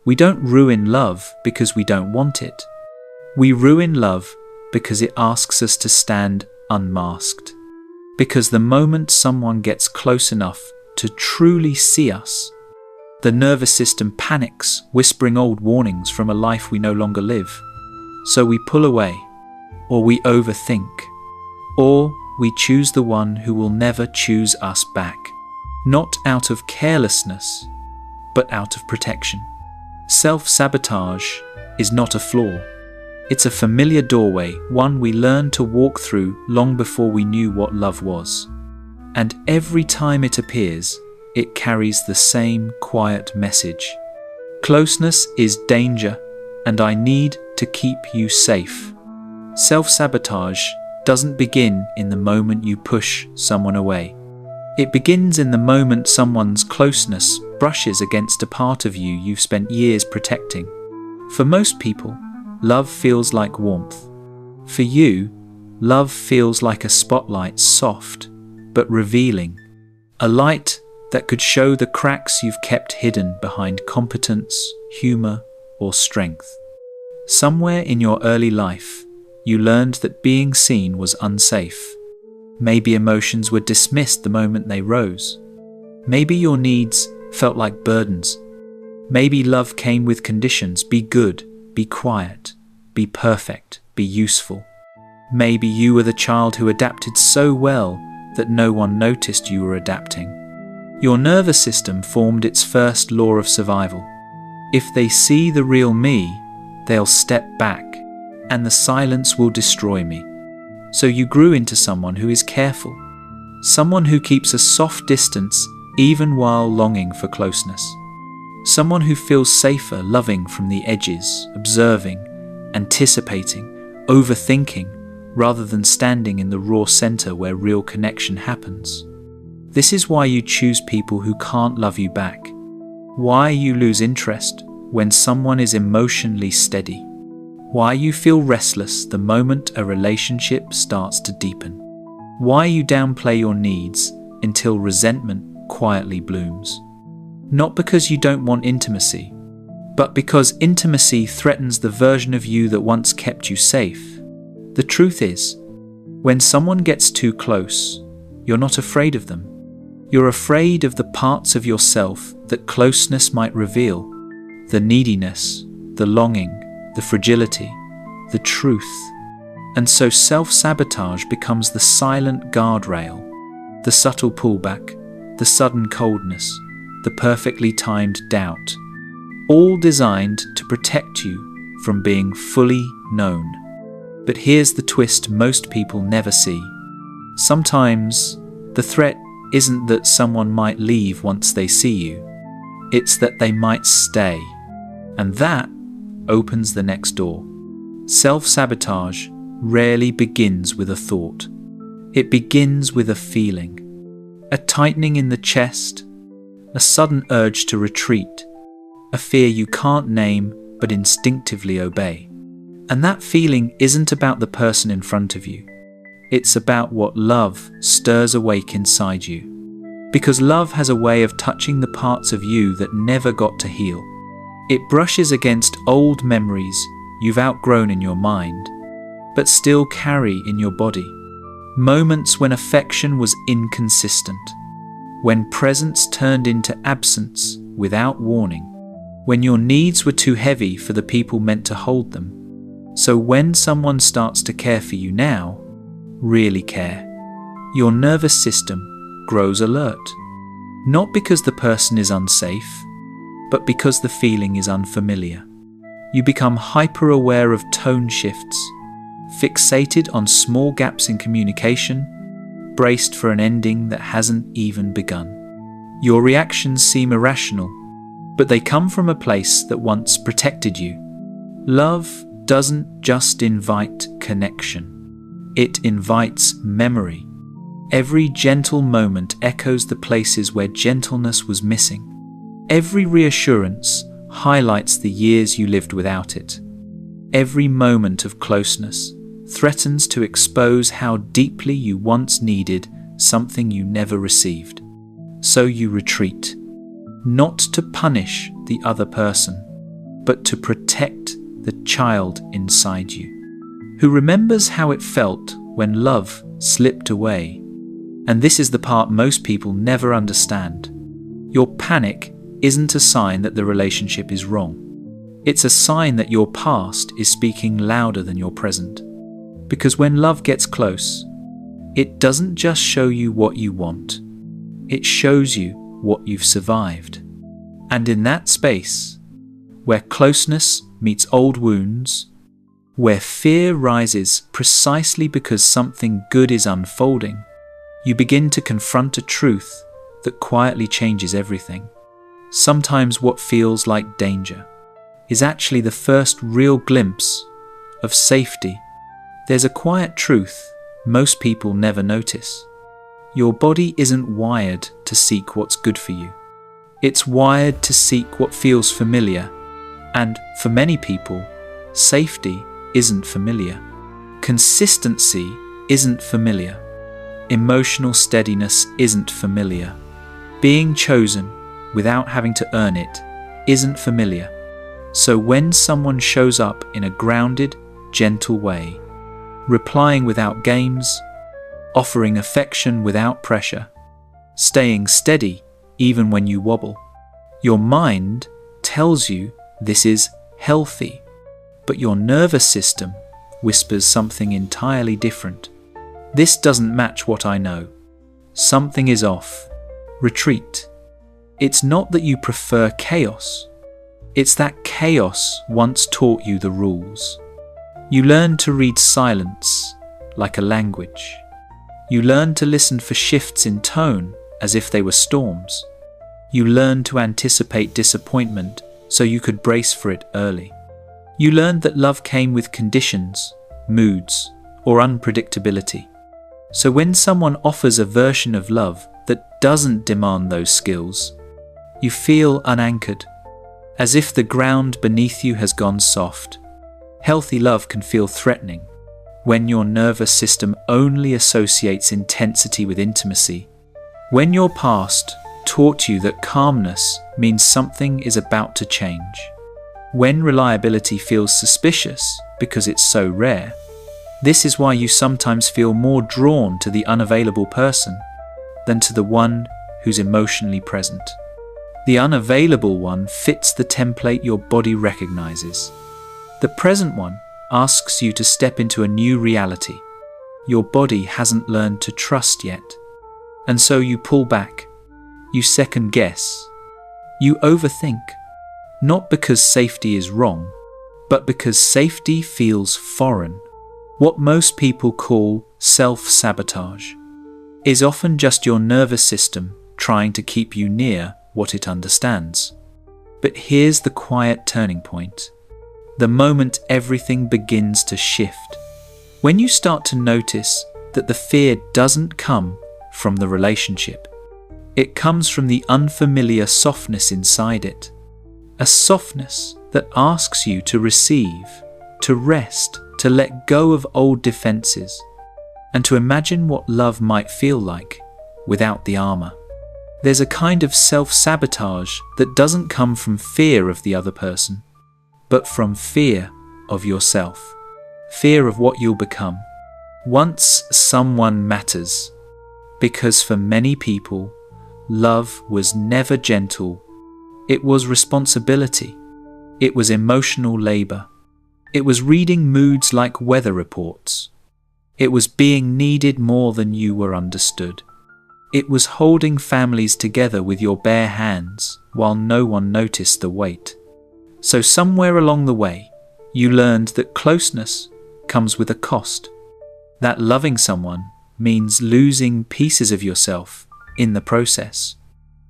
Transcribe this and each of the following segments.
We don't ruin love because we don't want it. We ruin love because it asks us to stand unmasked. Because the moment someone gets close enough to truly see us, the nervous system panics, whispering old warnings from a life we no longer live. So we pull away, or we overthink, or we choose the one who will never choose us back. Not out of carelessness, but out of protection. Self-sabotage is not a flaw. It's a familiar doorway, one we learned to walk through long before we knew what love was. And every time it appears, it carries the same quiet message. Closeness is danger, and I need to keep you safe. Self-sabotage doesn't begin in the moment you push someone away. It begins in the moment someone's closeness brushes against a part of you you've spent years protecting. For most people, love feels like warmth. For you, love feels like a spotlight, soft but revealing. A light that could show the cracks you've kept hidden behind competence, humor, or strength. Somewhere in your early life, you learned that being seen was unsafe. Maybe emotions were dismissed the moment they rose. Maybe your needs felt like burdens. Maybe love came with conditions: be good, be quiet, be perfect, be useful. Maybe you were the child who adapted so well that no one noticed you were adapting. Your nervous system formed its first law of survival. If they see the real me, they'll step back, and the silence will destroy me. So you grew into someone who is careful, someone who keeps a soft distance even while longing for closeness, someone who feels safer loving from the edges, observing, anticipating, overthinking, rather than standing in the raw center where real connection happens. This is why you choose people who can't love you back, why you lose interest when someone is emotionally steady, why you feel restless the moment a relationship starts to deepen, why you downplay your needs until resentment quietly blooms. Not because you don't want intimacy, but because intimacy threatens the version of you that once kept you safe. The truth is, when someone gets too close, you're not afraid of them. You're afraid of the parts of yourself that closeness might reveal, the neediness, the longing, the fragility, the truth. And so self-sabotage becomes the silent guardrail, the subtle pullback, the sudden coldness, the perfectly timed doubt, all designed to protect you from being fully known. But here's the twist most people never see. Sometimes the threat isn't that someone might leave once they see you. It's that they might stay. And that opens the next door. Self-sabotage rarely begins with a thought. It begins with a feeling. A tightening in the chest, a sudden urge to retreat, a fear you can't name but instinctively obey. And that feeling isn't about the person in front of you. It's about what love stirs awake inside you. Because love has a way of touching the parts of you that never got to heal. It brushes against old memories you've outgrown in your mind, but still carry in your body. Moments when affection was inconsistent, when presence turned into absence without warning, when your needs were too heavy for the people meant to hold them. So when someone starts to care for you now, really care, your nervous system grows alert. Not because the person is unsafe, but because the feeling is unfamiliar. You become hyper-aware of tone shifts, fixated on small gaps in communication, braced for an ending that hasn't even begun. Your reactions seem irrational, but they come from a place that once protected you. Love doesn't just invite connection, it invites memory. Every gentle moment echoes the places where gentleness was missing. Every reassurance highlights the years you lived without it. Every moment of closeness threatens to expose how deeply you once needed something you never received. So you retreat, not to punish the other person, but to protect the child inside you, who remembers how it felt when love slipped away. And this is the part most people never understand. Your panic isn't a sign that the relationship is wrong. It's a sign that your past is speaking louder than your present. Because when love gets close, it doesn't just show you what you want. It shows you what you've survived. And in that space, where closeness meets old wounds, where fear rises precisely because something good is unfolding, you begin to confront a truth that quietly changes everything. Sometimes what feels like danger is actually the first real glimpse of safety. There's a quiet truth most people never notice. Your body isn't wired to seek what's good for you. It's wired to seek what feels familiar. And for many people, safety isn't familiar. Consistency isn't familiar. Emotional steadiness isn't familiar. Being chosen without having to earn it isn't familiar. So when someone shows up in a grounded, gentle way, replying without games, offering affection without pressure, staying steady even when you wobble, your mind tells you this is healthy, but your nervous system whispers something entirely different. This doesn't match what I know. Something is off. Retreat. It's not that you prefer chaos. It's that chaos once taught you the rules. You learn to read silence like a language. You learn to listen for shifts in tone as if they were storms. You learn to anticipate disappointment so you could brace for it early. You learned that love came with conditions, moods, or unpredictability. So when someone offers a version of love that doesn't demand those skills, you feel unanchored, as if the ground beneath you has gone soft. Healthy love can feel threatening when your nervous system only associates intensity with intimacy. When your past taught you that calmness means something is about to change. When reliability feels suspicious because it's so rare. This is why you sometimes feel more drawn to the unavailable person than to the one who's emotionally present. The unavailable one fits the template your body recognizes. The present one asks you to step into a new reality. Your body hasn't learned to trust yet. And so you pull back. You second guess. You overthink. Not because safety is wrong, but because safety feels foreign. What most people call self-sabotage is often just your nervous system trying to keep you near what it understands. But here's the quiet turning point. The moment everything begins to shift. When you start to notice that the fear doesn't come from the relationship. It comes from the unfamiliar softness inside it. A softness that asks you to receive, to rest, to let go of old defenses, and to imagine what love might feel like without the armor. There's a kind of self-sabotage that doesn't come from fear of the other person, but from fear of yourself, fear of what you'll become once someone matters. Because for many people, love was never gentle. It was responsibility. It was emotional labor. It was reading moods like weather reports. It was being needed more than you were understood. It was holding families together with your bare hands while no one noticed the weight. So somewhere along the way, you learned that closeness comes with a cost. That loving someone means losing pieces of yourself in the process.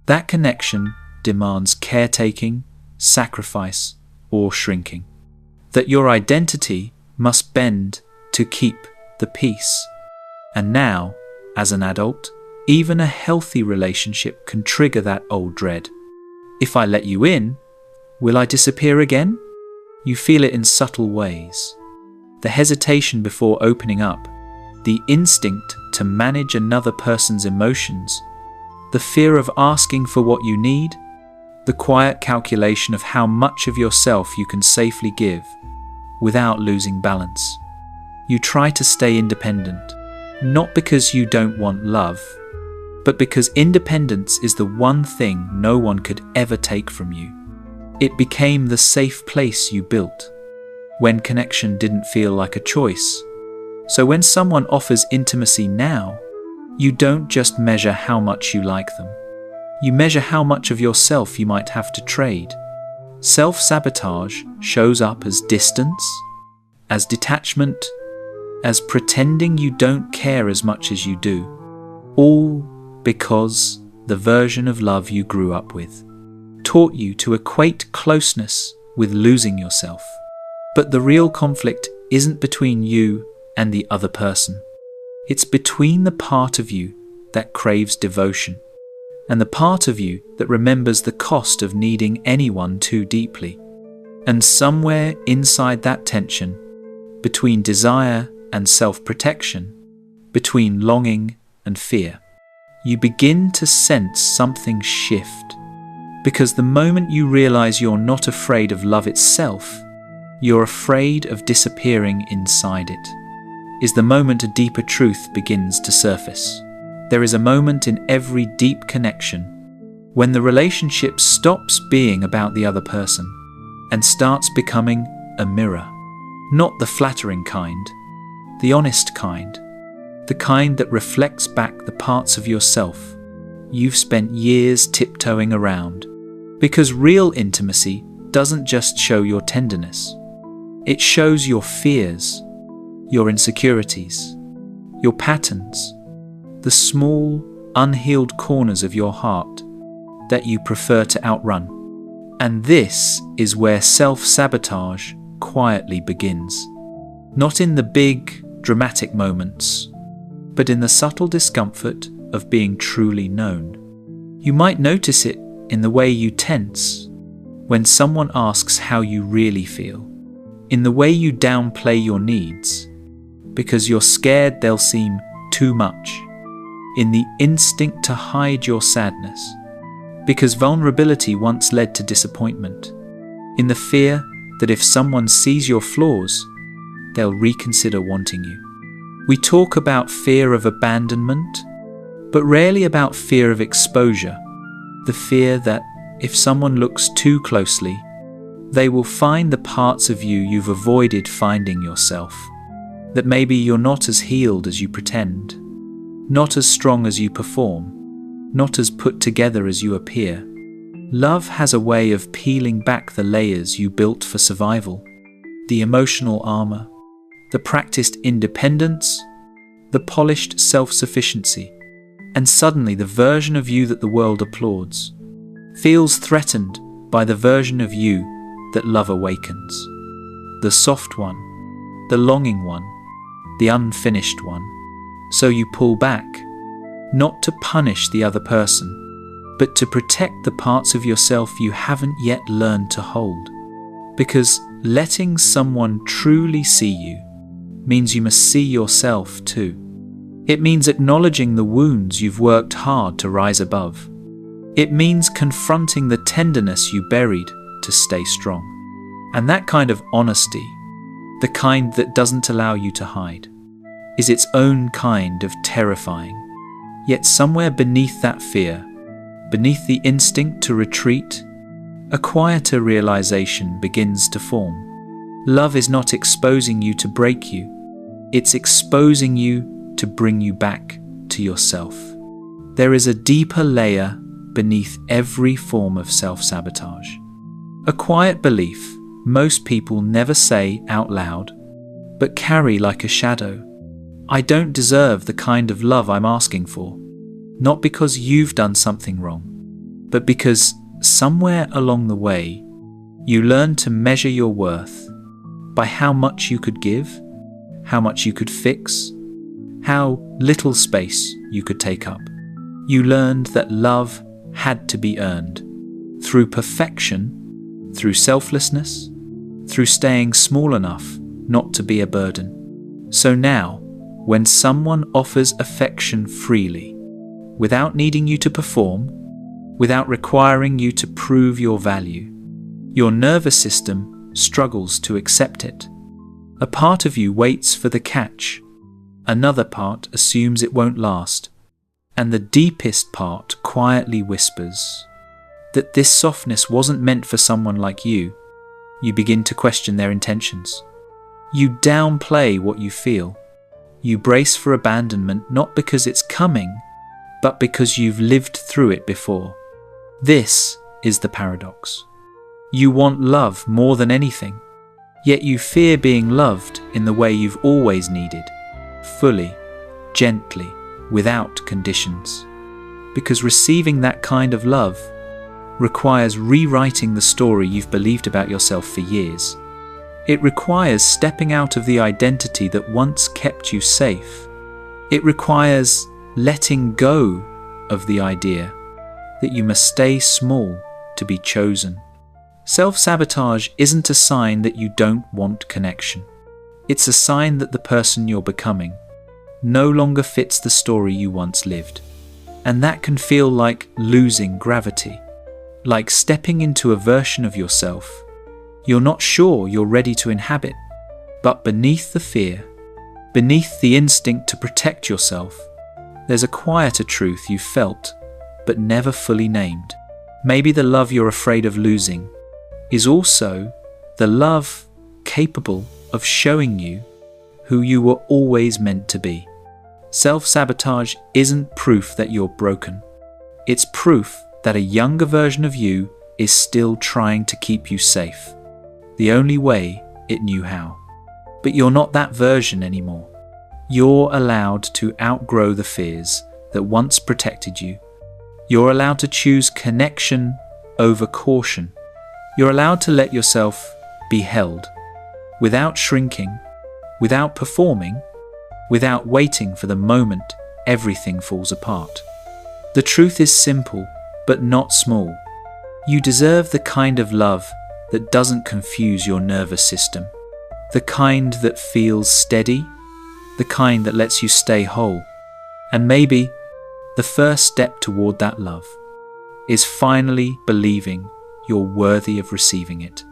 That connection demands caretaking, sacrifice, or shrinking. That your identity must bend to keep the peace. And now, as an adult, even a healthy relationship can trigger that old dread. If I let you in, will I disappear again? You feel it in subtle ways. The hesitation before opening up, the instinct to manage another person's emotions, the fear of asking for what you need, the quiet calculation of how much of yourself you can safely give without losing balance. You try to stay independent, not because you don't want love, but because independence is the one thing no one could ever take from you. It became the safe place you built, when connection didn't feel like a choice. So when someone offers intimacy now, you don't just measure how much you like them. You measure how much of yourself you might have to trade. Self-sabotage shows up as distance, as detachment, as pretending you don't care as much as you do, all because the version of love you grew up with taught you to equate closeness with losing yourself. But the real conflict isn't between you and the other person. It's between the part of you that craves devotion and the part of you that remembers the cost of needing anyone too deeply. And somewhere inside that tension, between desire and self-protection, between longing and fear, you begin to sense something shift. Because the moment you realize you're not afraid of love itself, you're afraid of disappearing inside it, is the moment a deeper truth begins to surface. There is a moment in every deep connection when the relationship stops being about the other person and starts becoming a mirror. Not the flattering kind, the honest kind, the kind that reflects back the parts of yourself you've spent years tiptoeing around. Because real intimacy doesn't just show your tenderness. It shows your fears, your insecurities, your patterns, the small, unhealed corners of your heart that you prefer to outrun. And this is where self-sabotage quietly begins. Not in the big, dramatic moments, but in the subtle discomfort of being truly known. You might notice it in the way you tense when someone asks how you really feel, in the way you downplay your needs because you're scared they'll seem too much, in the instinct to hide your sadness because vulnerability once led to disappointment, in the fear that if someone sees your flaws, they'll reconsider wanting you. We talk about fear of abandonment, but rarely about fear of exposure. The fear that if someone looks too closely, they will find the parts of you you've avoided finding yourself. That maybe you're not as healed as you pretend, not as strong as you perform, not as put together as you appear. Love has a way of peeling back the layers you built for survival, the emotional armor, the practiced independence, the polished self-sufficiency, and suddenly the version of you that the world applauds feels threatened by the version of you that love awakens. The soft one, the longing one, the unfinished one. So you pull back, not to punish the other person, but to protect the parts of yourself you haven't yet learned to hold. Because letting someone truly see you means you must see yourself too. It means acknowledging the wounds you've worked hard to rise above. It means confronting the tenderness you buried to stay strong. And that kind of honesty, the kind that doesn't allow you to hide, is its own kind of terrifying. Yet somewhere beneath that fear, beneath the instinct to retreat, a quieter realization begins to form. Love is not exposing you to break you. It's exposing you to bring you back to yourself. There is a deeper layer beneath every form of self-sabotage. A quiet belief most people never say out loud, but carry like a shadow. I don't deserve the kind of love I'm asking for. Not because you've done something wrong, but because somewhere along the way, you learn to measure your worth by how much you could give, how much you could fix, how little space you could take up. You learned that love had to be earned through perfection, through selflessness, through staying small enough not to be a burden. So now, when someone offers affection freely, without needing you to perform, without requiring you to prove your value. Your nervous system struggles to accept it. A part of you waits for the catch. Another part assumes it won't last. And the deepest part quietly whispers that this softness wasn't meant for someone like you. You begin to question their intentions. You downplay what you feel. You brace for abandonment not because it's coming, but because you've lived through it before. This is the paradox. You want love more than anything, yet you fear being loved in the way you've always needed, fully, gently, without conditions. Because receiving that kind of love requires rewriting the story you've believed about yourself for years. It requires stepping out of the identity that once kept you safe. It requires letting go of the idea that you must stay small to be chosen. Self-sabotage isn't a sign that you don't want connection. It's a sign that the person you're becoming no longer fits the story you once lived. And that can feel like losing gravity, like stepping into a version of yourself you're not sure you're ready to inhabit. But beneath the fear, beneath the instinct to protect yourself, there's a quieter truth you've felt but never fully named. Maybe the love you're afraid of losing is also the love capable of showing you who you were always meant to be. Self-sabotage isn't proof that you're broken. It's proof that a younger version of you is still trying to keep you safe, the only way it knew how. But you're not that version anymore. You're allowed to outgrow the fears that once protected you. You're allowed to choose connection over caution. You're allowed to let yourself be held, without shrinking, without performing, without waiting for the moment everything falls apart. The truth is simple, but not small. You deserve the kind of love that doesn't confuse your nervous system, the kind that feels steady, the kind that lets you stay whole. And maybe the first step toward that love is finally believing you're worthy of receiving it.